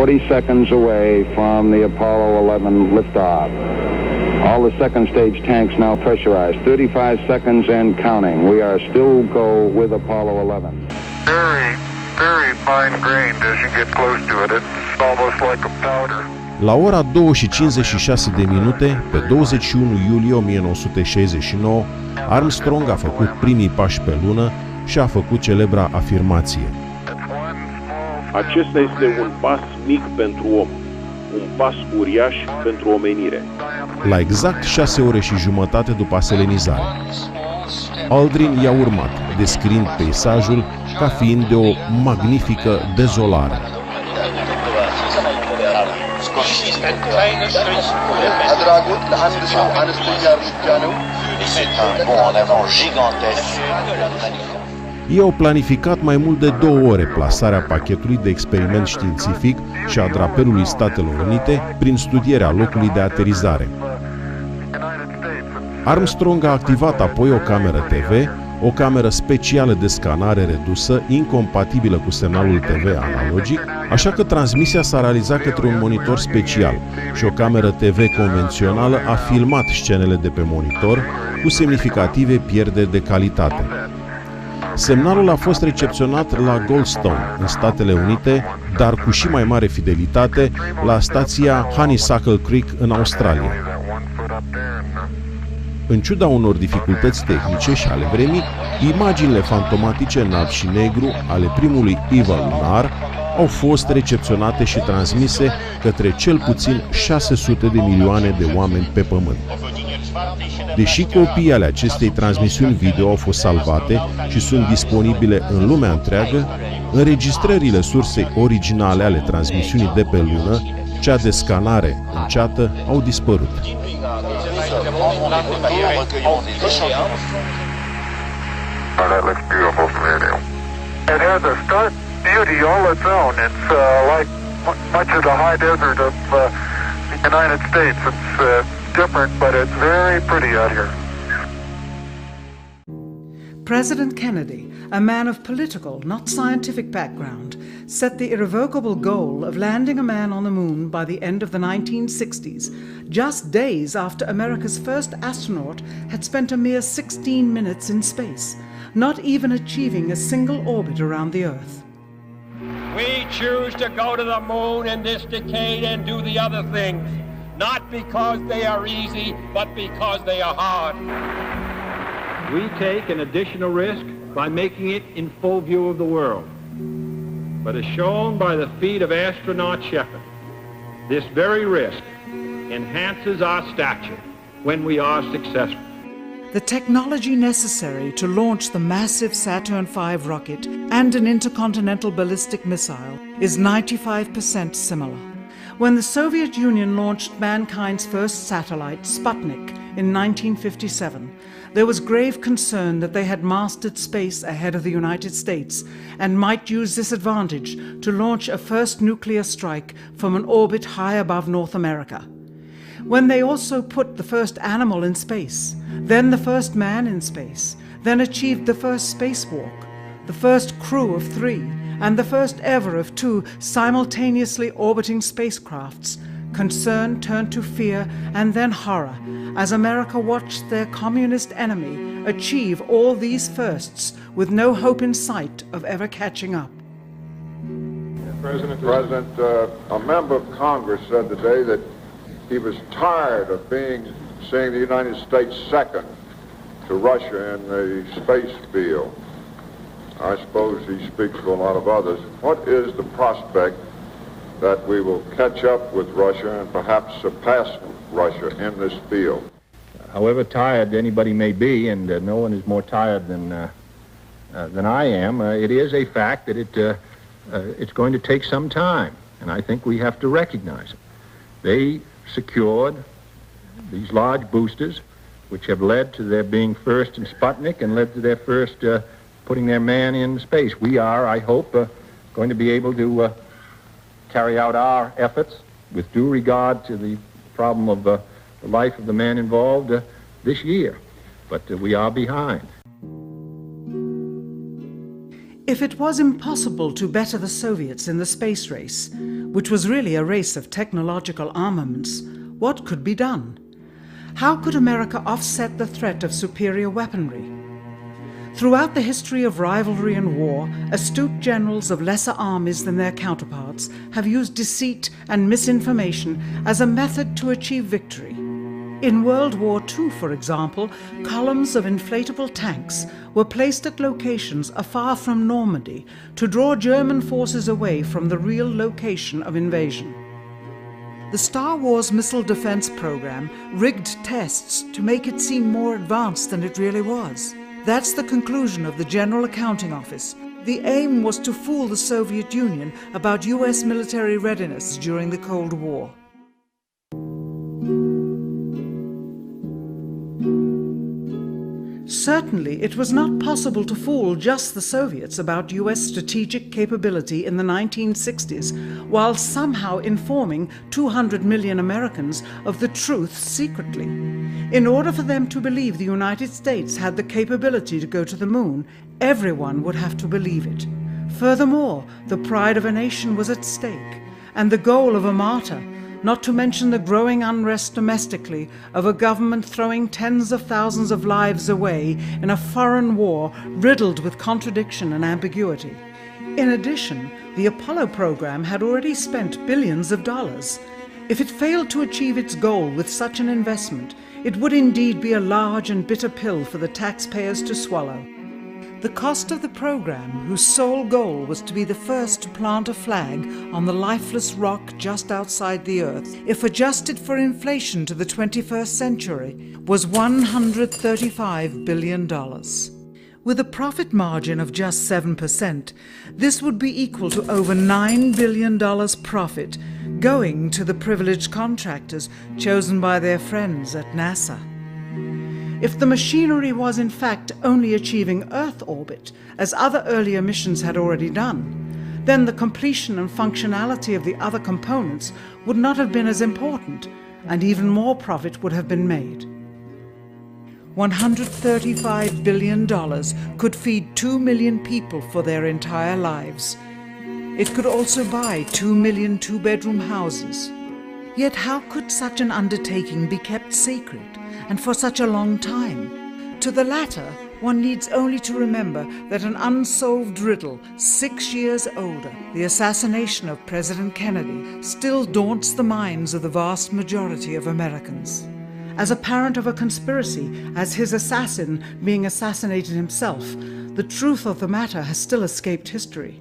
40 seconds away from the Apollo 11 liftoff. All the second stage tanks now pressurized. 35 seconds and counting. We are still go with Apollo 11. Very, very fine grained as you get close to it. It's almost like a powder. La ora 2:56 de minute, pe 21 iulie 1969, Armstrong a făcut primii pași pe lună și a făcut celebra afirmație: acesta este un pas mic pentru om, un pas uriaș pentru omenire. La exact 6 ore și jumătate după aselenizare, Aldrin i-a urmat, descriind peisajul ca fiind de o magnifică dezolare. Ei au planificat mai mult de 2 ore plasarea pachetului de experiment științific și a drapelului Statelor Unite prin studierea locului de aterizare. Armstrong a activat apoi o cameră TV, o cameră specială de scanare redusă, incompatibilă cu semnalul TV analogic, așa că transmisia s-a realizat către un monitor special și o cameră TV convențională a filmat scenele de pe monitor cu semnificative pierderi de calitate. Semnalul a fost recepționat la Goldstone, în Statele Unite, dar cu și mai mare fidelitate la stația Honeysuckle Creek, în Australia. În ciuda unor dificultăți tehnice și ale vremii, imaginile fantomatice în alb și negru ale primului Eva lunar au fost recepționate și transmise către cel puțin 600 de milioane de oameni pe Pământ. Deși copii ale acestei transmisiuni video au fost salvate și sunt disponibile în lumea întreagă, înregistrările sursei originale ale transmisiunii de pe Lună, cea de scanare în ceată, au dispărut. That looks beautiful from here now. It has a stark beauty all its own. It's like much of the high desert of the United States. It's different, but it's very pretty out here. President Kennedy, a man of political, not scientific background, set the irrevocable goal of landing a man on the moon by the end of the 1960s, just days after America's first astronaut had spent a mere 16 minutes in space, not even achieving a single orbit around the Earth. We choose to go to the moon in this decade and do the other things, not because they are easy, but because they are hard. We take an additional risk by making it in full view of the world. But as shown by the feat of astronaut Shepard, this very risk enhances our stature when we are successful. The technology necessary to launch the massive Saturn V rocket and an intercontinental ballistic missile is 95% similar. When the Soviet Union launched mankind's first satellite, Sputnik, in 1957, there was grave concern that they had mastered space ahead of the United States and might use this advantage to launch a first nuclear strike from an orbit high above North America. When they also put the first animal in space, then the first man in space, then achieved the first spacewalk, the first crew of 3, and the first ever of 2 simultaneously orbiting spacecrafts, concern turned to fear and then horror as America watched their communist enemy achieve all these firsts with no hope in sight of ever catching up. President, a member of Congress said today that he was tired of seeing the United States second to Russia in the space field. I suppose he speaks for a lot of others. What is the prospect that we will catch up with Russia and perhaps surpass Russia in this field? However tired anybody may be, and no one is more tired than I am, it is a fact that it's going to take some time, and I think we have to recognize it. They secured these large boosters, which have led to their being first in Sputnik and led to their first putting their man in space. We are, I hope, going to be able to carry out our efforts with due regard to the problem of the life of the man involved this year. But we are behind. If it was impossible to better the Soviets in the space race, which was really a race of technological armaments, what could be done? How could America offset the threat of superior weaponry? Throughout the history of rivalry and war, astute generals of lesser armies than their counterparts have used deceit and misinformation as a method to achieve victory. In World War II, for example, columns of inflatable tanks were placed at locations afar from Normandy to draw German forces away from the real location of invasion. The Star Wars missile defense program rigged tests to make it seem more advanced than it really was. That's the conclusion of the General Accounting Office. The aim was to fool the Soviet Union about US military readiness during the Cold War. Certainly, it was not possible to fool just the Soviets about US strategic capability in the 1960s, while somehow informing 200 million Americans of the truth secretly. In order for them to believe the United States had the capability to go to the moon, everyone would have to believe it. Furthermore, the pride of a nation was at stake, and the goal of a martyr, not to mention the growing unrest domestically of a government throwing tens of thousands of lives away in a foreign war riddled with contradiction and ambiguity. In addition, the Apollo program had already spent billions of dollars. If it failed to achieve its goal with such an investment, it would indeed be a large and bitter pill for the taxpayers to swallow. The cost of the program, whose sole goal was to be the first to plant a flag on the lifeless rock just outside the Earth, if adjusted for inflation to the 21st century, was $135 billion. With a profit margin of just 7%, this would be equal to over $9 billion profit going to the privileged contractors chosen by their friends at NASA. If the machinery was in fact only achieving Earth orbit, as other earlier missions had already done, then the completion and functionality of the other components would not have been as important, and even more profit would have been made. $135 billion could feed 2 million people for their entire lives. It could also buy 2 million two-bedroom houses. Yet how could such an undertaking be kept sacred, and for such a long time? To the latter, one needs only to remember that an unsolved riddle 6 years older, the assassination of President Kennedy, still daunts the minds of the vast majority of Americans. As a parent of a conspiracy, as his assassin being assassinated himself, the truth of the matter has still escaped history.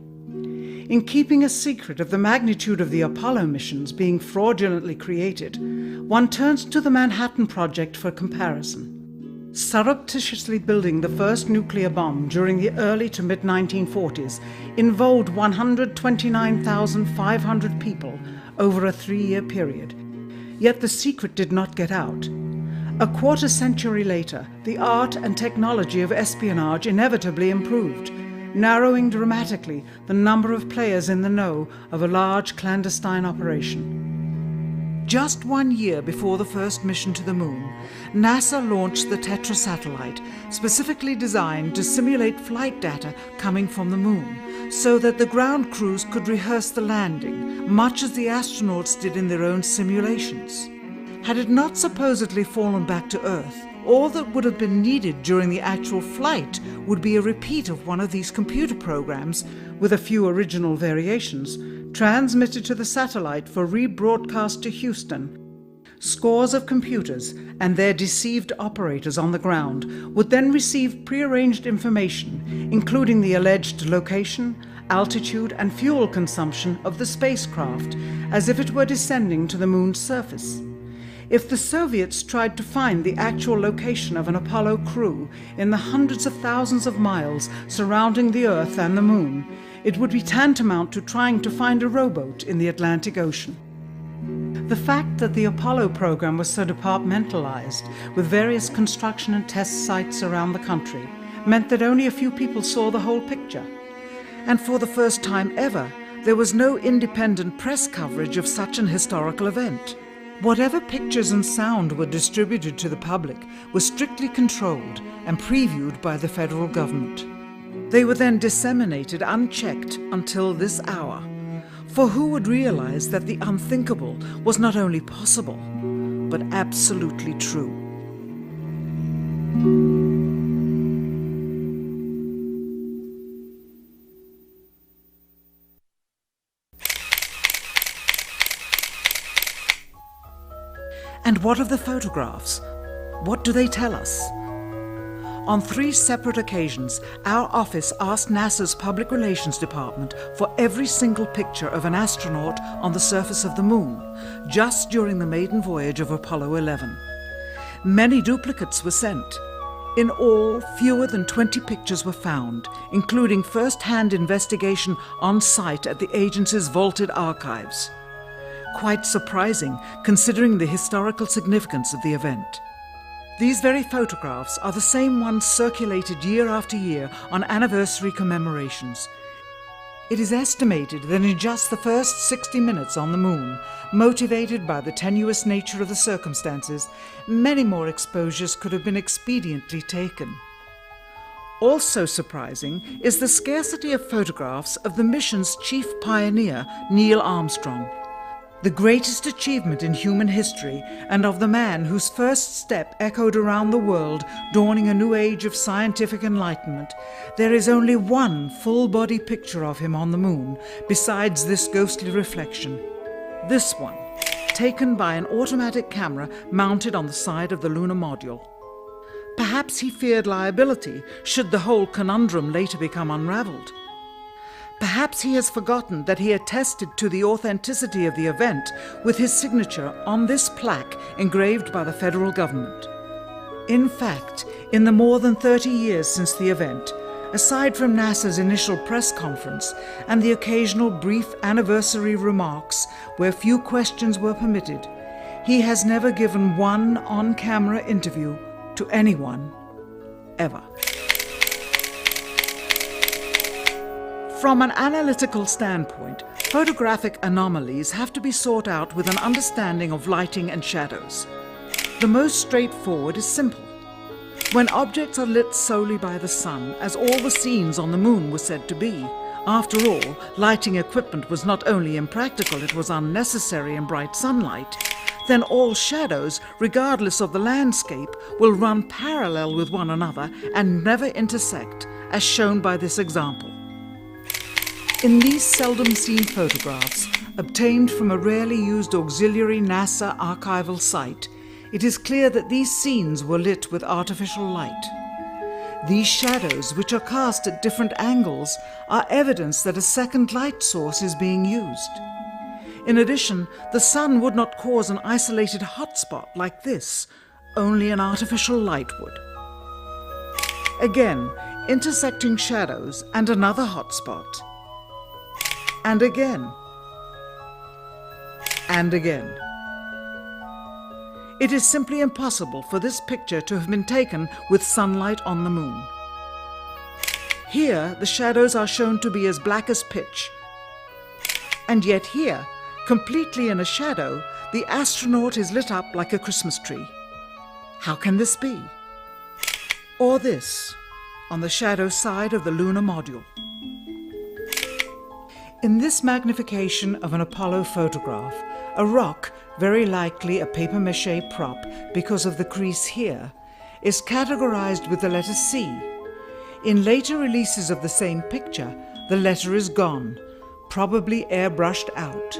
In keeping a secret of the magnitude of the Apollo missions being fraudulently created, one turns to the Manhattan Project for comparison. Surreptitiously building the first nuclear bomb during the early to mid-1940s involved 129,500 people over a 3-year period. Yet the secret did not get out. A quarter century later, the art and technology of espionage inevitably improved, narrowing dramatically the number of players in the know of a large clandestine operation. Just 1 year before the first mission to the moon, NASA launched the Tetra satellite, specifically designed to simulate flight data coming from the moon, so that the ground crews could rehearse the landing, much as the astronauts did in their own simulations. Had it not supposedly fallen back to Earth, all that would have been needed during the actual flight would be a repeat of one of these computer programs, with a few original variations, transmitted to the satellite for rebroadcast to Houston. Scores of computers and their deceived operators on the ground would then receive prearranged information, including the alleged location, altitude, and fuel consumption of the spacecraft, as if it were descending to the moon's surface. If the Soviets tried to find the actual location of an Apollo crew in the hundreds of thousands of miles surrounding the Earth and the Moon, it would be tantamount to trying to find a rowboat in the Atlantic Ocean. The fact that the Apollo program was so departmentalized, with various construction and test sites around the country, meant that only a few people saw the whole picture. And for the first time ever, there was no independent press coverage of such an historical event. Whatever pictures and sound were distributed to the public were strictly controlled and previewed by the federal government. They were then disseminated unchecked until this hour. For who would realize that the unthinkable was not only possible, but absolutely true? And what of the photographs? What do they tell us? On 3 separate occasions, our office asked NASA's Public Relations Department for every single picture of an astronaut on the surface of the Moon, just during the maiden voyage of Apollo 11. Many duplicates were sent. In all, fewer than 20 pictures were found, including first-hand investigation on site at the agency's vaulted archives. Quite surprising, considering the historical significance of the event. These very photographs are the same ones circulated year after year on anniversary commemorations. It is estimated that in just the first 60 minutes on the Moon, motivated by the tenuous nature of the circumstances, many more exposures could have been expediently taken. Also surprising is the scarcity of photographs of the mission's chief pioneer, Neil Armstrong. The greatest achievement in human history, and of the man whose first step echoed around the world, dawning a new age of scientific enlightenment, there is only one full-body picture of him on the Moon, besides this ghostly reflection. This one, taken by an automatic camera mounted on the side of the lunar module. Perhaps he feared liability should the whole conundrum later become unraveled. Perhaps he has forgotten that he attested to the authenticity of the event with his signature on this plaque engraved by the federal government. In fact, in the more than 30 years since the event, aside from NASA's initial press conference and the occasional brief anniversary remarks where few questions were permitted, he has never given one on-camera interview to anyone, ever. From an analytical standpoint, photographic anomalies have to be sought out with an understanding of lighting and shadows. The most straightforward is simple. When objects are lit solely by the sun, as all the scenes on the Moon were said to be, after all, lighting equipment was not only impractical, it was unnecessary in bright sunlight, then all shadows, regardless of the landscape, will run parallel with one another and never intersect, as shown by this example. In these seldom-seen photographs, obtained from a rarely used auxiliary NASA archival site, it is clear that these scenes were lit with artificial light. These shadows, which are cast at different angles, are evidence that a second light source is being used. In addition, the sun would not cause an isolated hotspot like this, only an artificial light would. Again, intersecting shadows and another hotspot. And again. And again. It is simply impossible for this picture to have been taken with sunlight on the Moon. Here, the shadows are shown to be as black as pitch. And yet here, completely in a shadow, the astronaut is lit up like a Christmas tree. How can this be? Or this, on the shadow side of the lunar module. In this magnification of an Apollo photograph, a rock, very likely a papier-mâché prop because of the crease here, is categorized with the letter C. In later releases of the same picture, the letter is gone, probably airbrushed out.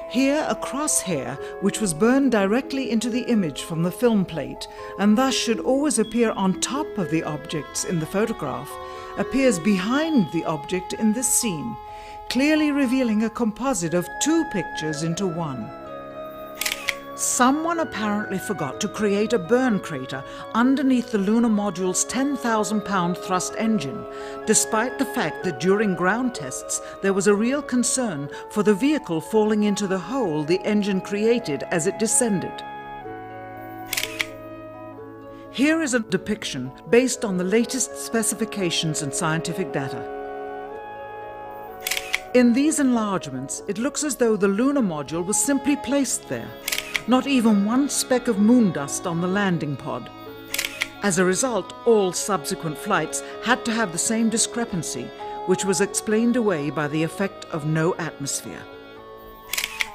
Here, a crosshair, which was burned directly into the image from the film plate, and thus should always appear on top of the objects in the photograph, appears behind the object in this scene, clearly revealing a composite of 2 pictures into one. Someone apparently forgot to create a burn crater underneath the lunar module's 10,000-pound thrust engine, despite the fact that during ground tests there was a real concern for the vehicle falling into the hole the engine created as it descended. Here is a depiction based on the latest specifications and scientific data. In these enlargements, it looks as though the lunar module was simply placed there. Not even one speck of moon dust on the landing pod. As a result, all subsequent flights had to have the same discrepancy, which was explained away by the effect of no atmosphere.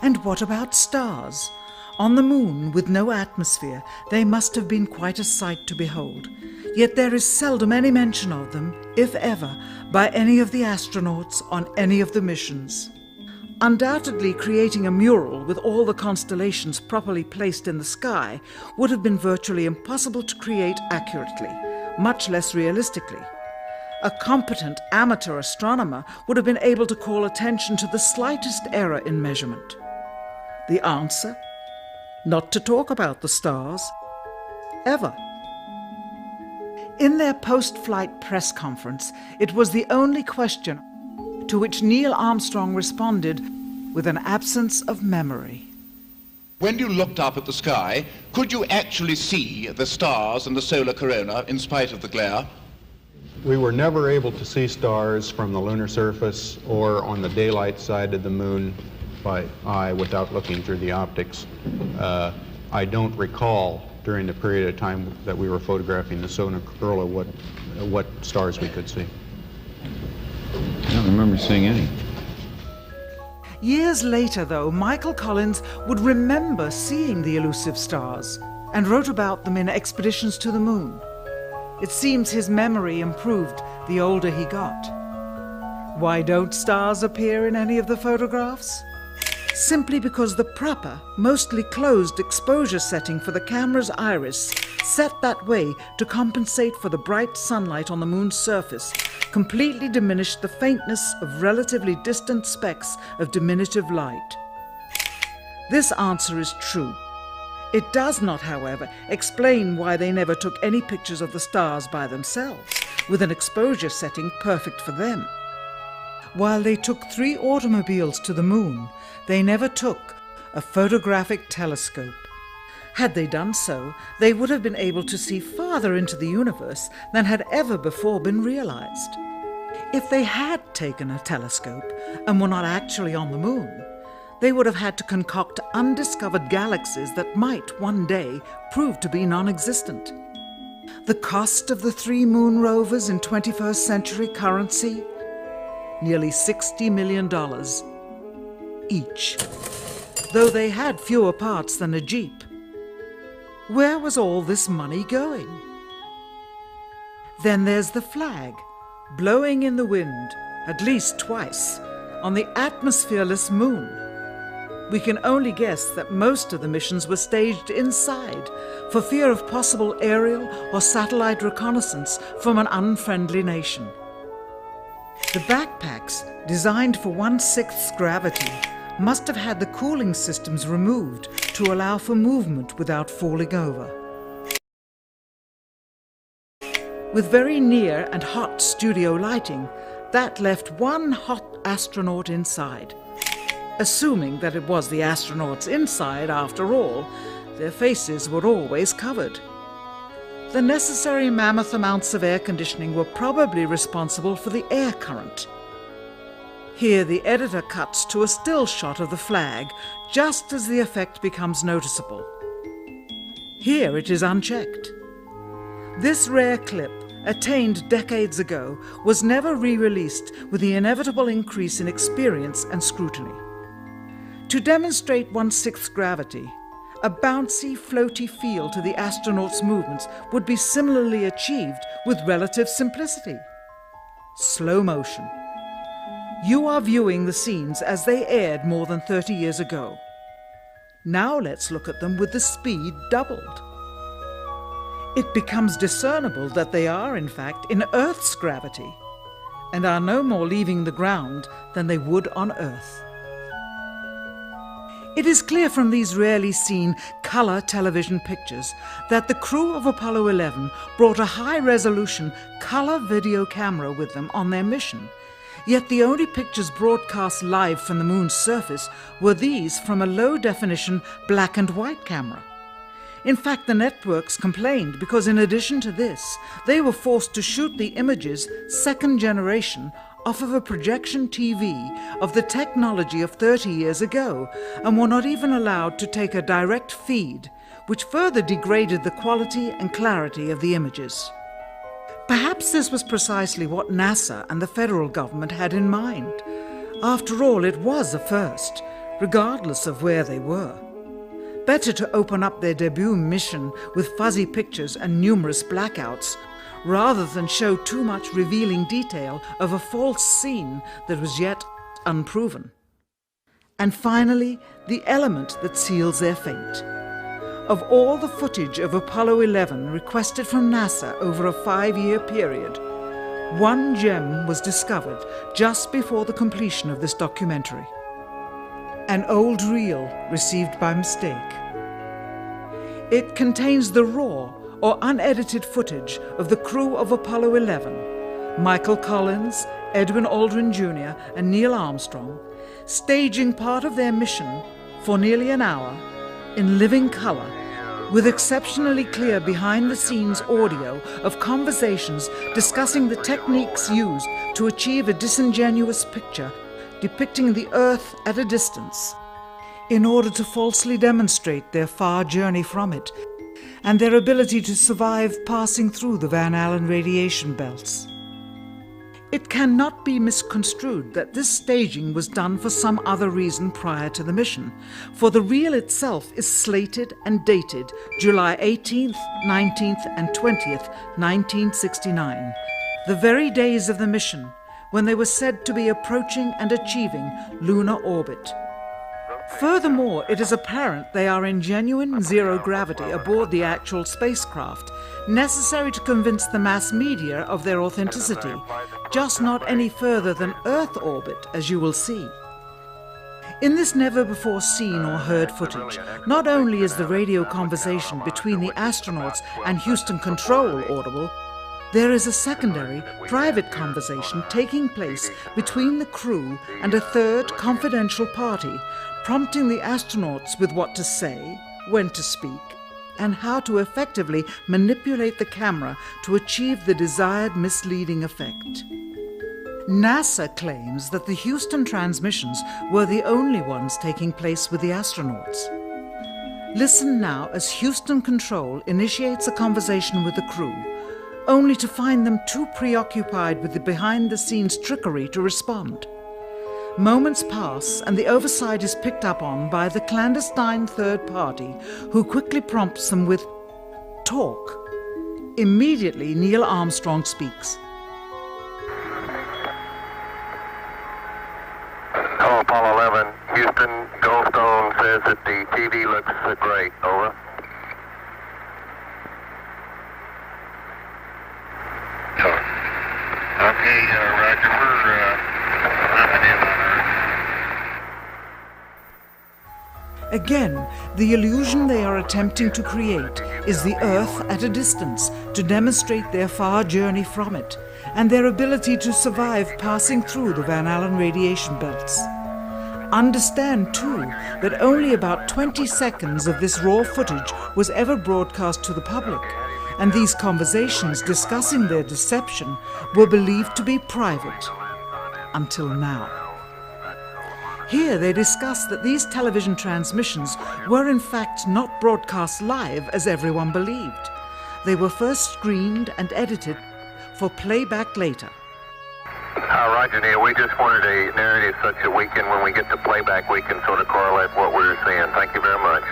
And what about stars? On the moon, with no atmosphere, they must have been quite a sight to behold. Yet there is seldom any mention of them, if ever, by any of the astronauts on any of the missions. Undoubtedly, creating a mural with all the constellations properly placed in the sky would have been virtually impossible to create accurately, much less realistically. A competent amateur astronomer would have been able to call attention to the slightest error in measurement. The answer? Not to talk about the stars, ever. In their post-flight press conference, it was the only question to which Neil Armstrong responded with an absence of memory. When you looked up at the sky, could you actually see the stars and the solar corona in spite of the glare? We were never able to see stars from the lunar surface or on the daylight side of the moon by eye without looking through the optics. I don't recall during the period of time that we were photographing the solar corona what stars we could see. I don't remember seeing any. Years later, though, Michael Collins would remember seeing the elusive stars and wrote about them in Expeditions to the Moon. It seems his memory improved the older he got. Why don't stars appear in any of the photographs? Simply because the proper, mostly closed exposure setting for the camera's iris, set that way to compensate for the bright sunlight on the moon's surface, completely diminished the faintness of relatively distant specks of diminutive light. This answer is true. It does not, however, explain why they never took any pictures of the stars by themselves, with an exposure setting perfect for them. While they took 3 automobiles to the moon, they never took a photographic telescope. Had they done so, they would have been able to see farther into the universe than had ever before been realized. If they had taken a telescope and were not actually on the moon, they would have had to concoct undiscovered galaxies that might one day prove to be non-existent. The cost of the 3 moon rovers in 21st century currency? Nearly $60 million each, though they had fewer parts than a Jeep. Where was all this money going? Then there's the flag, blowing in the wind, at least twice, on the atmosphereless moon. We can only guess that most of the missions were staged inside, for fear of possible aerial or satellite reconnaissance from an unfriendly nation. The backpacks, designed for 1/6 gravity, must have had the cooling systems removed to allow for movement without falling over. With very near and hot studio lighting, that left one hot astronaut inside. Assuming that it was the astronauts inside, after all, their faces were always covered. The necessary mammoth amounts of air conditioning were probably responsible for the air current. Here the editor cuts to a still shot of the flag, just as the effect becomes noticeable. Here it is unchecked. This rare clip, attained decades ago, was never re-released with the inevitable increase in experience and scrutiny. To demonstrate 1/6 gravity, a bouncy, floaty feel to the astronauts' movements would be similarly achieved with relative simplicity. Slow motion. You are viewing the scenes as they aired more than 30 years ago. Now let's look at them with the speed doubled. It becomes discernible that they are, in fact, in Earth's gravity, and are no more leaving the ground than they would on Earth. It is clear from these rarely seen color television pictures that the crew of Apollo 11 brought a high-resolution color video camera with them on their mission, yet the only pictures broadcast live from the moon's surface were these from a low-definition black and white camera. In fact, the networks complained because in addition to this, they were forced to shoot the images, second generation, off of a projection TV of the technology of 30 years ago, and were not even allowed to take a direct feed, which further degraded the quality and clarity of the images. Perhaps this was precisely what NASA and the federal government had in mind. After all, it was a first, regardless of where they were. Better to open up their debut mission with fuzzy pictures and numerous blackouts, rather than show too much revealing detail of a false scene that was yet unproven. And finally, the element that seals their fate. Of all the footage of Apollo 11 requested from NASA over a 5-year period, one gem was discovered just before the completion of this documentary. An old reel received by mistake. It contains the raw or unedited footage of the crew of Apollo 11, Michael Collins, Edwin Aldrin Jr. and Neil Armstrong, staging part of their mission for nearly an hour in living color, with exceptionally clear behind-the-scenes audio of conversations discussing the techniques used to achieve a disingenuous picture depicting the Earth at a distance, in order to falsely demonstrate their far journey from it and their ability to survive passing through the Van Allen radiation belts. It cannot be misconstrued that this staging was done for some other reason prior to the mission, for the reel itself is slated and dated July 18th, 19th and 20th, 1969, the very days of the mission when they were said to be approaching and achieving lunar orbit. Furthermore, it is apparent they are in genuine zero gravity aboard the actual spacecraft, necessary to convince the mass media of their authenticity, just not any further than Earth orbit, as you will see. In this never-before-seen or heard footage, not only is the radio conversation between the astronauts and Houston Control audible, there is a secondary, private conversation taking place between the crew and a third confidential party, prompting the astronauts with what to say, when to speak, and how to effectively manipulate the camera to achieve the desired misleading effect. NASA claims that the Houston transmissions were the only ones taking place with the astronauts. Listen now as Houston Control initiates a conversation with the crew, only to find them too preoccupied with the behind-the-scenes trickery to respond. Moments pass and the oversight is picked up on by the clandestine third party, who quickly prompts them with talk. Immediately, Neil Armstrong speaks. Hello, Apollo 11. Houston, Goldstone says that the TV looks great. Over. Okay, Roger. We're mapping in on Earth. Again, the illusion they are attempting to create is the Earth at a distance to demonstrate their far journey from it and their ability to survive passing through the Van Allen radiation belts. Understand, too, that only about 20 seconds of this raw footage was ever broadcast to the public, and these conversations discussing their deception were believed to be private, until now. Here they discuss that these television transmissions were in fact not broadcast live as everyone believed. They were first screened and edited for playback later. Roger, Neil, we just wanted a narrative such that we can, when we get to playback, we can sort of correlate what we're seeing. Thank you very much.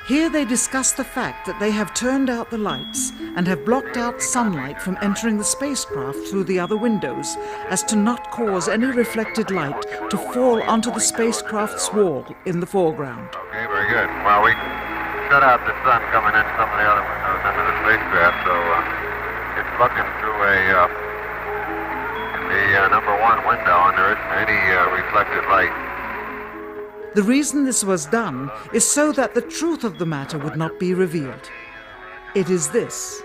Here they discuss the fact that they have turned out the lights and have blocked out sunlight from entering the spacecraft through the other windows, as to not cause any reflected light to fall onto the spacecraft's wall in the foreground. Okay, very good. Well, we shut out the sun coming in some of the other windows into the spacecraft, so it's looking through the number one window, and there isn't any reflected light. The reason this was done is so that the truth of the matter would not be revealed. It is this.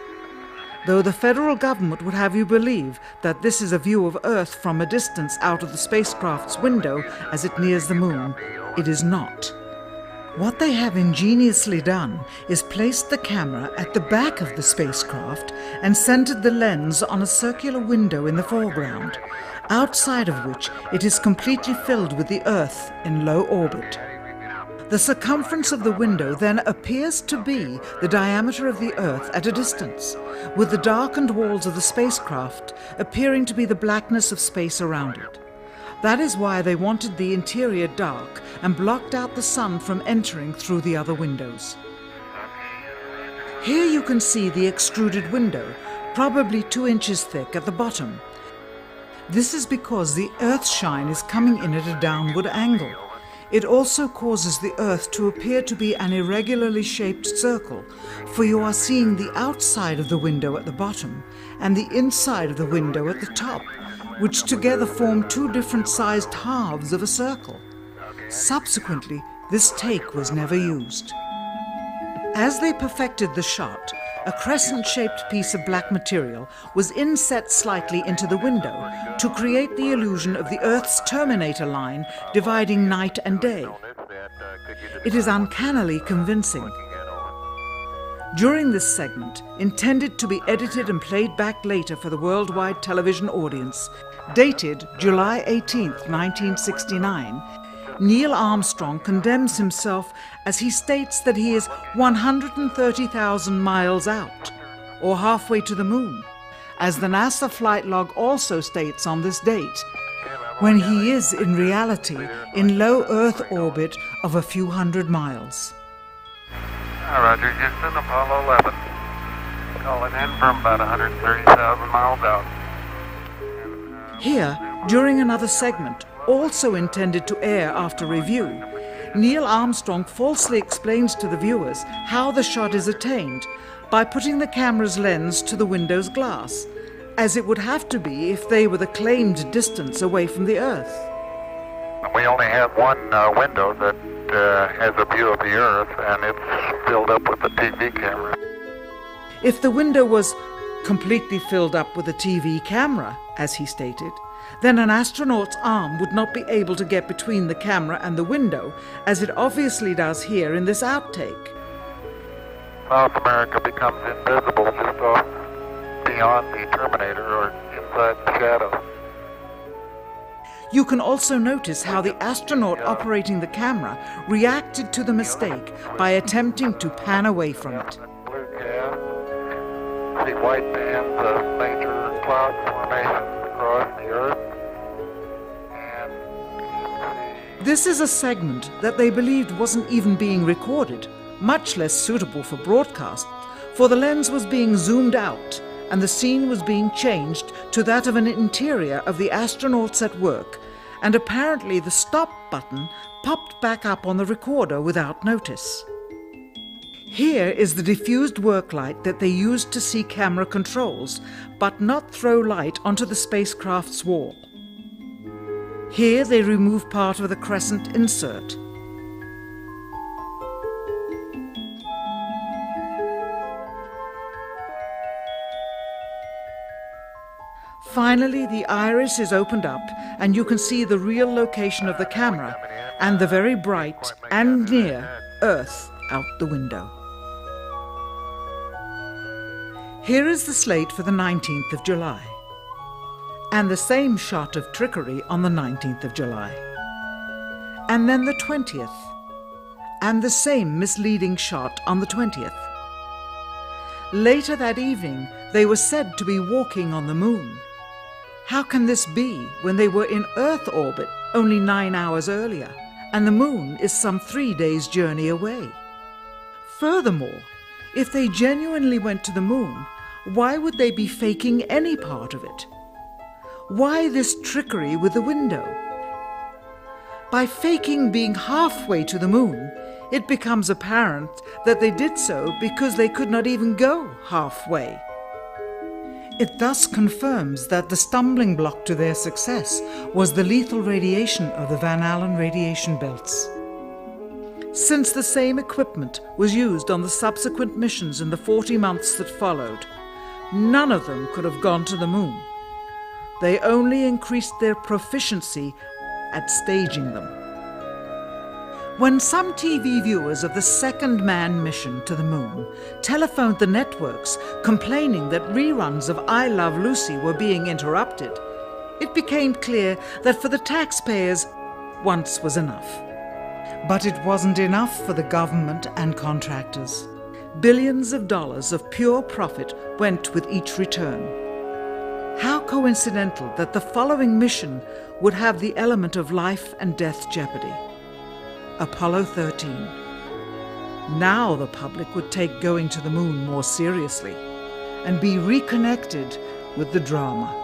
Though the federal government would have you believe that this is a view of Earth from a distance out of the spacecraft's window as it nears the moon, it is not. What they have ingeniously done is placed the camera at the back of the spacecraft and centered the lens on a circular window in the foreground, outside of which it is completely filled with the Earth in low orbit. The circumference of the window then appears to be the diameter of the Earth at a distance, with the darkened walls of the spacecraft appearing to be the blackness of space around it. That is why they wanted the interior dark and blocked out the sun from entering through the other windows. Here you can see the extruded window, probably 2 inches thick at the bottom. This is because the Earth's shine is coming in at a downward angle. It also causes the Earth to appear to be an irregularly shaped circle, for you are seeing the outside of the window at the bottom and the inside of the window at the top, which together form 2 different sized halves of a circle. Subsequently, this take was never used. As they perfected the shot, a crescent-shaped piece of black material was inset slightly into the window to create the illusion of the Earth's terminator line dividing night and day. It is uncannily convincing. During this segment, intended to be edited and played back later for the worldwide television audience, dated July 18, 1969, Neil Armstrong condemns himself as he states that he is 130,000 miles out, or halfway to the moon, as the NASA flight log also states on this date, when he is in reality in low Earth orbit of a few hundred miles. Roger, Houston, Apollo 11. Calling in from about 130,000 miles out. Here, during another segment, also intended to air after review, Neil Armstrong falsely explains to the viewers how the shot is attained by putting the camera's lens to the window's glass, as it would have to be if they were the claimed distance away from the Earth. We only have one window that has a view of the Earth, and it's filled up with a TV camera. If the window was completely filled up with a TV camera, as he stated, then an astronaut's arm would not be able to get between the camera and the window, as it obviously does here in this outtake. South America becomes invisible just off beyond the terminator or inside the shadow. You can also notice how the astronaut operating the camera reacted to the mistake by attempting to pan away from it. Blue gas, see white bands of major cloud formations across the Earth. This is a segment that they believed wasn't even being recorded, much less suitable for broadcast, for the lens was being zoomed out and the scene was being changed to that of an interior of the astronauts at work, and apparently the stop button popped back up on the recorder without notice. Here is the diffused work light that they used to see camera controls, but not throw light onto the spacecraft's wall. Here they remove part of the crescent insert. Finally, the iris is opened up and you can see the real location of the camera and the very bright and near Earth out the window. Here is the slate for the 19th of July. And the same shot of trickery on the 19th of July. And then the 20th. And the same misleading shot on the 20th. Later that evening, they were said to be walking on the moon. How can this be when they were in Earth orbit only 9 hours earlier, and the moon is some 3 days' journey away? Furthermore, if they genuinely went to the moon, why would they be faking any part of it? Why this trickery with the window? By faking being halfway to the moon, it becomes apparent that they did so because they could not even go halfway. It thus confirms that the stumbling block to their success was the lethal radiation of the Van Allen radiation belts. Since the same equipment was used on the subsequent missions in the 40 months that followed, none of them could have gone to the moon. They only increased their proficiency at staging them. When some TV viewers of the second manned mission to the moon telephoned the networks complaining that reruns of I Love Lucy were being interrupted, it became clear that for the taxpayers, once was enough. But it wasn't enough for the government and contractors. Billions of dollars of pure profit went with each return. How coincidental that the following mission would have the element of life and death jeopardy. Apollo 13. Now the public would take going to the moon more seriously and be reconnected with the drama.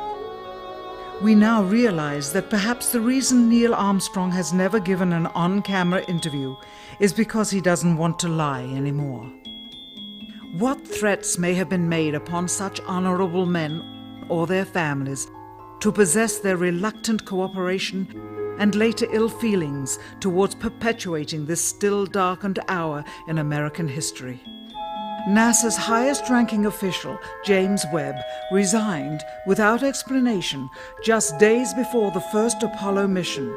We now realize that perhaps the reason Neil Armstrong has never given an on-camera interview is because he doesn't want to lie anymore. What threats may have been made upon such honorable men or their families to possess their reluctant cooperation and later ill feelings towards perpetuating this still darkened hour in American history. NASA's highest-ranking official, James Webb, resigned without explanation just days before the first Apollo mission.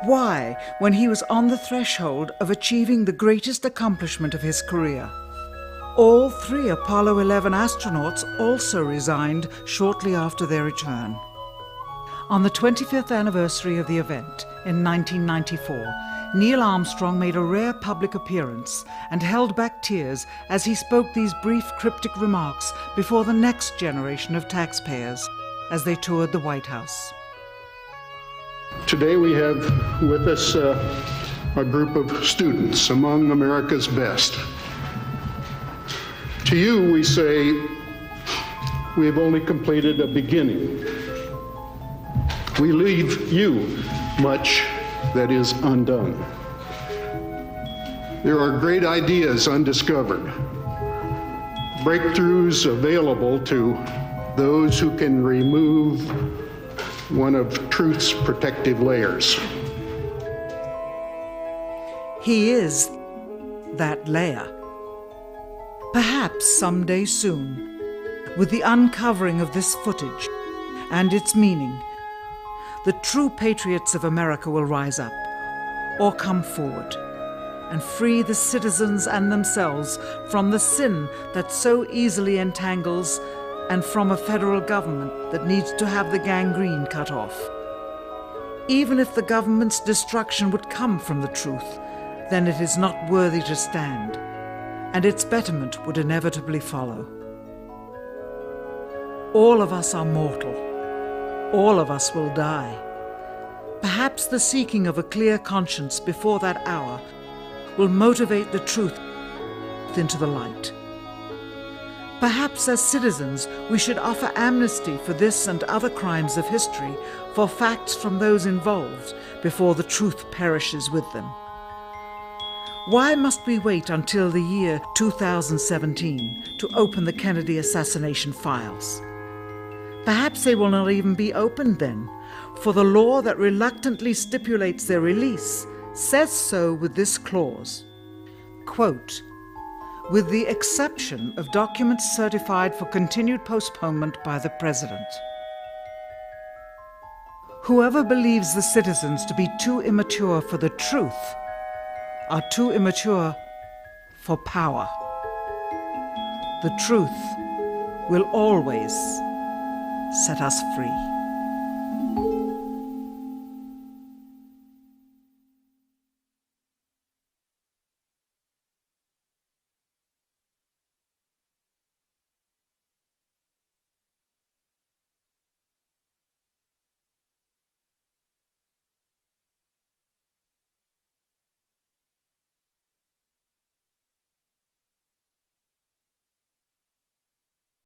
Why, when he was on the threshold of achieving the greatest accomplishment of his career? All 3 Apollo 11 astronauts also resigned shortly after their return. On the 25th anniversary of the event in 1994, Neil Armstrong made a rare public appearance and held back tears as he spoke these brief cryptic remarks before the next generation of taxpayers as they toured the White House. Today we have with us a group of students among America's best. To you we say, we have only completed a beginning. We leave you much that is undone. There are great ideas undiscovered, breakthroughs available to those who can remove one of truth's protective layers. He is that layer. Perhaps someday soon, with the uncovering of this footage and its meaning, the true patriots of America will rise up or come forward and free the citizens and themselves from the sin that so easily entangles and from a federal government that needs to have the gangrene cut off. Even if the government's destruction would come from the truth, then it is not worthy to stand, and its betterment would inevitably follow. All of us are mortal. All of us will die. Perhaps the seeking of a clear conscience before that hour will motivate the truth into the light. Perhaps as citizens we should offer amnesty for this and other crimes of history, for facts from those involved before the truth perishes with them. Why must we wait until the year 2017 to open the Kennedy assassination files? Perhaps they will not even be opened then, for the law that reluctantly stipulates their release says so with this clause, quote, with the exception of documents certified for continued postponement by the President. Whoever believes the citizens to be too immature for the truth are too immature for power. The truth will always set us free.